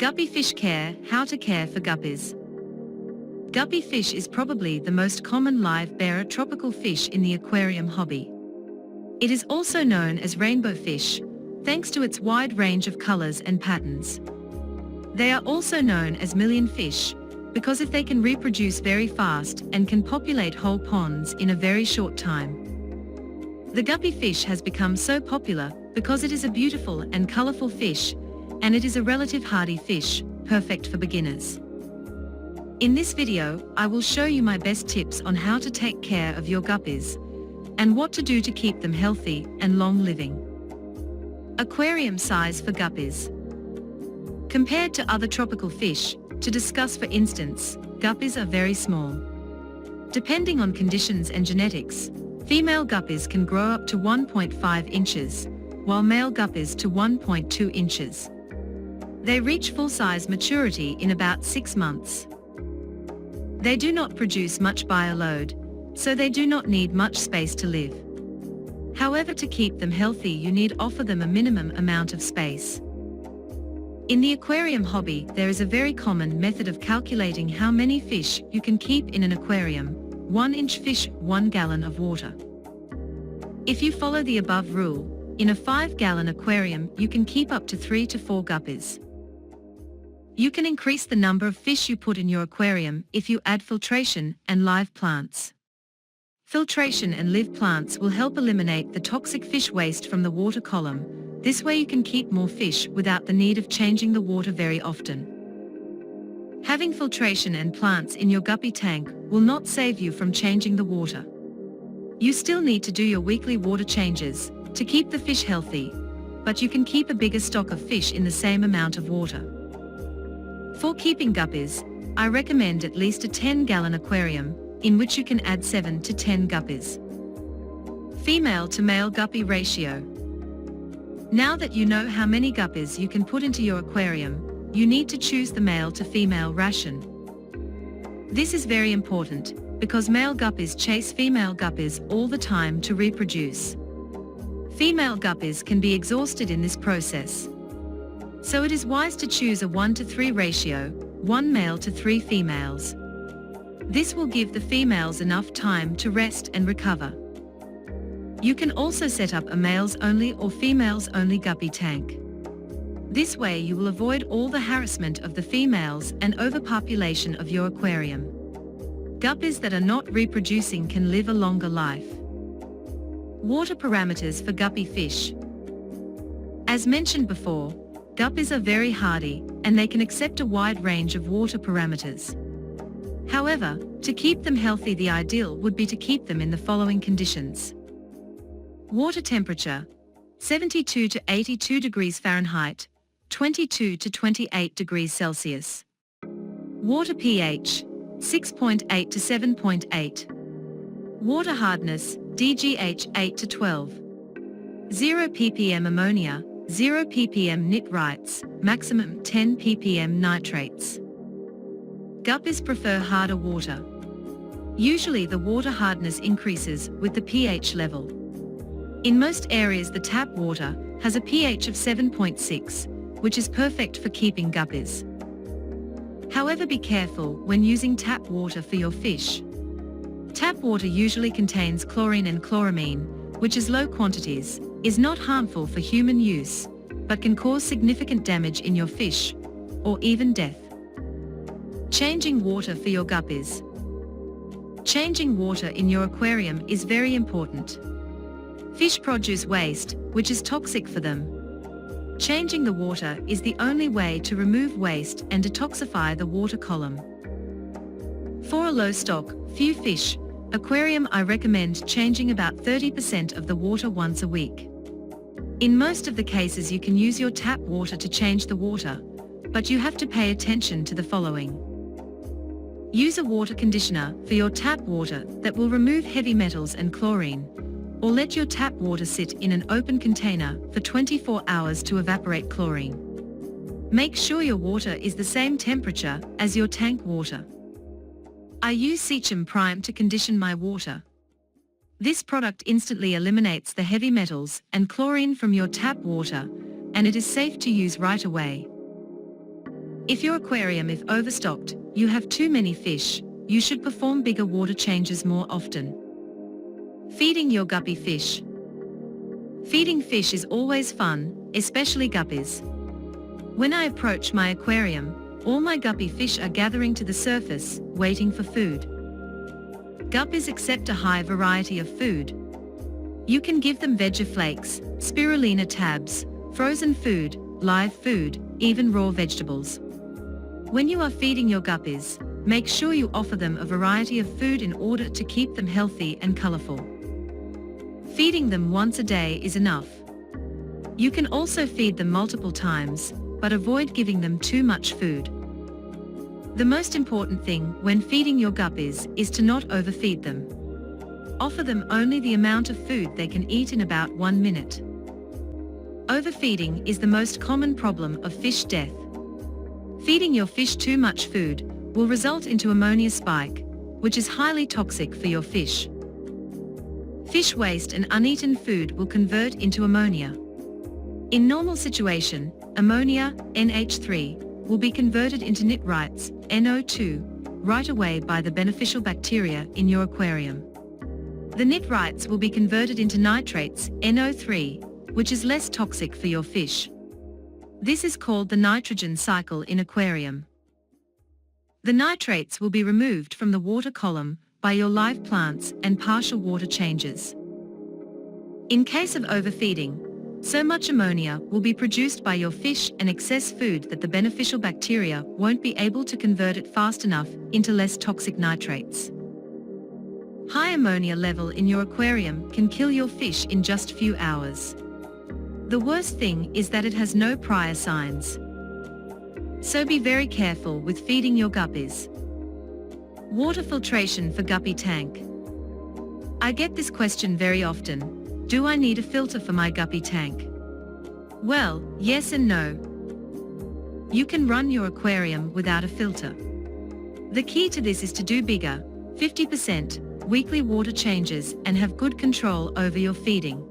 Guppy fish care. How to care for guppies. Guppy fish is probably the most common live-bearer tropical fish in the aquarium hobby. It is also known as rainbow fish, thanks to its wide range of colors and patterns. They are also known as million fish, because if they can reproduce very fast and can populate whole ponds in a very short time. The guppy fish has become so popular because it is a beautiful and colorful fish, and it is a relative hardy fish, perfect for beginners. In this video, I will show you my best tips on how to take care of your guppies, and what to do to keep them healthy and long-living. Aquarium size for guppies. Compared to other tropical fish, to discuss for instance, guppies are very small. Depending on conditions and genetics, female guppies can grow up to 1.5 inches, while male guppies to 1.2 inches. They reach full-size maturity in about 6 months. They do not produce much bioload, so they do not need much space to live. However, to keep them healthy you need offer them a minimum amount of space. In the aquarium hobby, there is a very common method of calculating how many fish you can keep in an aquarium. 1-inch fish, 1 gallon of water. If you follow the above rule, in a 5-gallon aquarium you can keep up to 3 to 4 guppies. You can increase the number of fish you put in your aquarium if you add filtration and live plants. Filtration and live plants will help eliminate the toxic fish waste from the water column. This way you can keep more fish without the need of changing the water very often. Having filtration and plants in your guppy tank will not save you from changing the water. You still need to do your weekly water changes to keep the fish healthy, but you can keep a bigger stock of fish in the same amount of water. For keeping guppies, I recommend at least a 10-gallon aquarium, in which you can add 7 to 10 guppies. Female to male guppy ratio. Now that you know how many guppies you can put into your aquarium, you need to choose the male to female ration. This is very important, because male guppies chase female guppies all the time to reproduce. Female guppies can be exhausted in this process. So it is wise to choose a 1:3 ratio, 1 male to 3 females. This will give the females enough time to rest and recover. You can also set up a males only or females only guppy tank. This way you will avoid all the harassment of the females and overpopulation of your aquarium. Guppies that are not reproducing can live a longer life. Water parameters for guppy fish. As mentioned before, guppies are very hardy, and they can accept a wide range of water parameters. However, to keep them healthy the ideal would be to keep them in the following conditions. Water temperature, 72 to 82 degrees Fahrenheit, 22 to 28 degrees Celsius. Water pH, 6.8 to 7.8. Water hardness, DGH 8 to 12. 0 ppm ammonia, 0 ppm nitrites, maximum 10 ppm nitrates. Guppies prefer harder water. Usually the water hardness increases with the pH level. In most areas the tap water has a pH of 7.6, which is perfect for keeping guppies. However, be careful when using tap water for your fish. Tap water usually contains chlorine and chloramine, which is low quantities, is not harmful for human use, but can cause significant damage in your fish, or even death. Changing water for your guppies. Changing water in your aquarium is very important. Fish produce waste, which is toxic for them. Changing the water is the only way to remove waste and detoxify the water column. For a low stock, few fish aquarium, I recommend changing about 30% of the water once a week. In most of the cases you can use your tap water to change the water, but you have to pay attention to the following. Use a water conditioner for your tap water that will remove heavy metals and chlorine, or let your tap water sit in an open container for 24 hours to evaporate chlorine. Make sure your water is the same temperature as your tank water. I use Eheim Prime to condition my water. This product instantly eliminates the heavy metals and chlorine from your tap water, and it is safe to use right away. If your aquarium is overstocked, you have too many fish, you should perform bigger water changes more often. Feeding your guppy fish. Feeding fish is always fun, especially guppies. When I approach my aquarium, all my guppy fish are gathering to the surface, waiting for food. Guppies accept a high variety of food. You can give them veggie flakes, spirulina tabs, frozen food, live food, even raw vegetables. When you are feeding your guppies, make sure you offer them a variety of food in order to keep them healthy and colorful. Feeding them once a day is enough. You can also feed them multiple times, but avoid giving them too much food. The most important thing when feeding your guppies is to not overfeed them. Offer them only the amount of food they can eat in about 1 minute. Overfeeding is the most common problem of fish death. Feeding your fish too much food will result into ammonia spike, which is highly toxic for your fish. Fish waste and uneaten food will convert into ammonia. In normal situation, ammonia, NH3, will be converted into nitrites, NO2, right away by the beneficial bacteria in your aquarium. The nitrites will be converted into nitrates, NO3, which is less toxic for your fish. This is called the nitrogen cycle in aquarium. The nitrates will be removed from the water column by your live plants and partial water changes. In case of overfeeding, so much ammonia will be produced by your fish and excess food that the beneficial bacteria won't be able to convert it fast enough into less toxic nitrates. High ammonia level in your aquarium can kill your fish in just few hours. The worst thing is that it has no prior signs. So be very careful with feeding your guppies. Water filtration for guppy tank. I get this question very often. Do I need a filter for my guppy tank? Well, yes and no. You can run your aquarium without a filter. The key to this is to do bigger, 50%, weekly water changes and have good control over your feeding.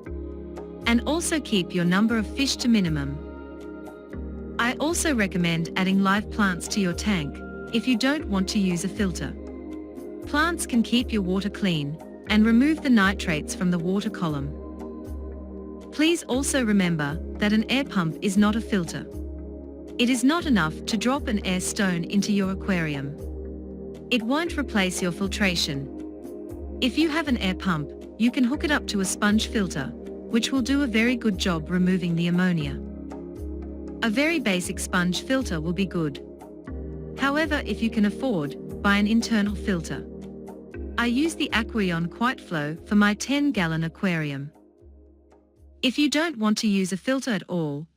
And also keep your number of fish to minimum. I also recommend adding live plants to your tank, if you don't want to use a filter. Plants can keep your water clean, and remove the nitrates from the water column. Please also remember that an air pump is not a filter. It is not enough to drop an air stone into your aquarium. It won't replace your filtration. If you have an air pump, you can hook it up to a sponge filter, which will do a very good job removing the ammonia. A very basic sponge filter will be good. However, if you can afford, buy an internal filter. I use the Aquarium Quickview for my 10-gallon aquarium. If you don't want to use a filter at all,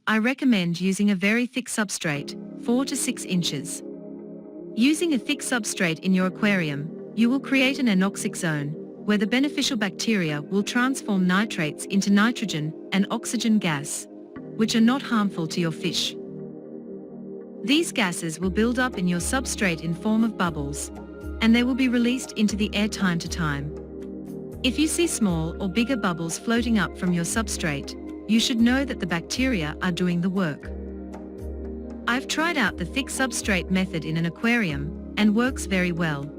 I recommend using a very thick substrate, 4 to 6 inches. Using a thick substrate in your aquarium, you will create an anoxic zone, where the beneficial bacteria will transform nitrates into nitrogen and oxygen gas, which are not harmful to your fish. These gases will build up in your substrate in form of bubbles, and they will be released into the air time to time. If you see small or bigger bubbles floating up from your substrate, you should know that the bacteria are doing the work. I've tried out the thick substrate method in an aquarium, and works very well.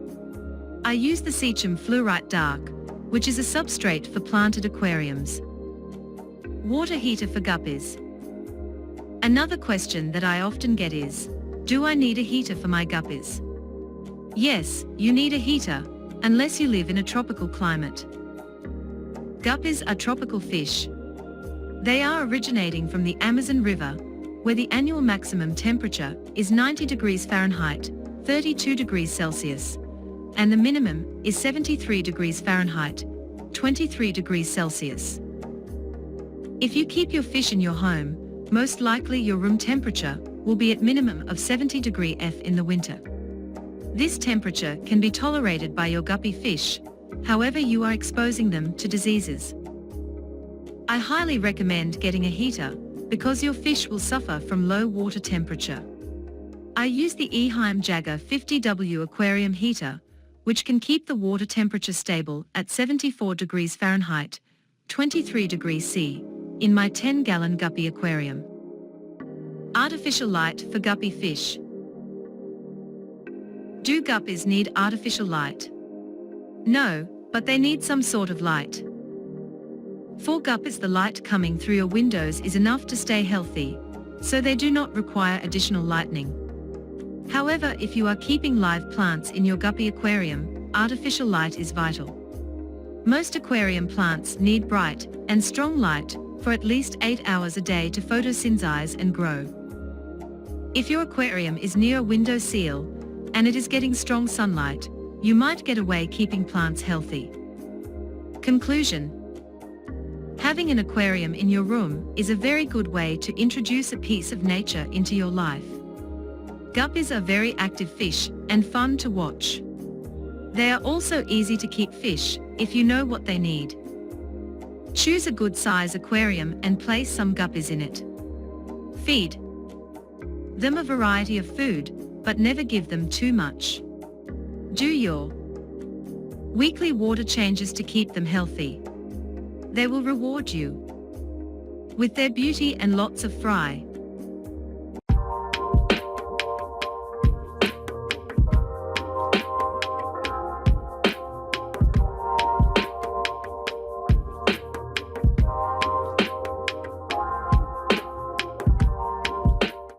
I use the Eheim Fluorite Dark, which is a substrate for planted aquariums. Water heater for guppies. Another question that I often get is, do I need a heater for my guppies? Yes, you need a heater, unless you live in a tropical climate. Guppies are tropical fish. They are originating from the Amazon River, where the annual maximum temperature is 90 degrees Fahrenheit, 32 degrees Celsius, and the minimum is 73 degrees Fahrenheit, 23 degrees Celsius. If you keep your fish in your home, most likely your room temperature will be at minimum of 70 degrees F in the winter. This temperature can be tolerated by your guppy fish, however you are exposing them to diseases. I highly recommend getting a heater, because your fish will suffer from low water temperature. I use the Eheim Jager 50W aquarium heater, which can keep the water temperature stable at 74 degrees Fahrenheit, 23 degrees C, in my 10-gallon guppy aquarium. Artificial light for guppy fish. Do guppies need artificial light? No, but they need some sort of light. For guppies, the light coming through your windows is enough to stay healthy, so they do not require additional lighting. However, if you are keeping live plants in your guppy aquarium, artificial light is vital. Most aquarium plants need bright and strong light for at least 8 hours a day to photosynthesize and grow. If your aquarium is near a window sill and it is getting strong sunlight, you might get away keeping plants healthy. Conclusion: having an aquarium in your room is a very good way to introduce a piece of nature into your life. Guppies are very active fish and fun to watch. They are also easy to keep fish if you know what they need. Choose a good size aquarium and place some guppies in it. Feed them a variety of food, but never give them too much. Do your weekly water changes to keep them healthy. They will reward you with their beauty and lots of fry.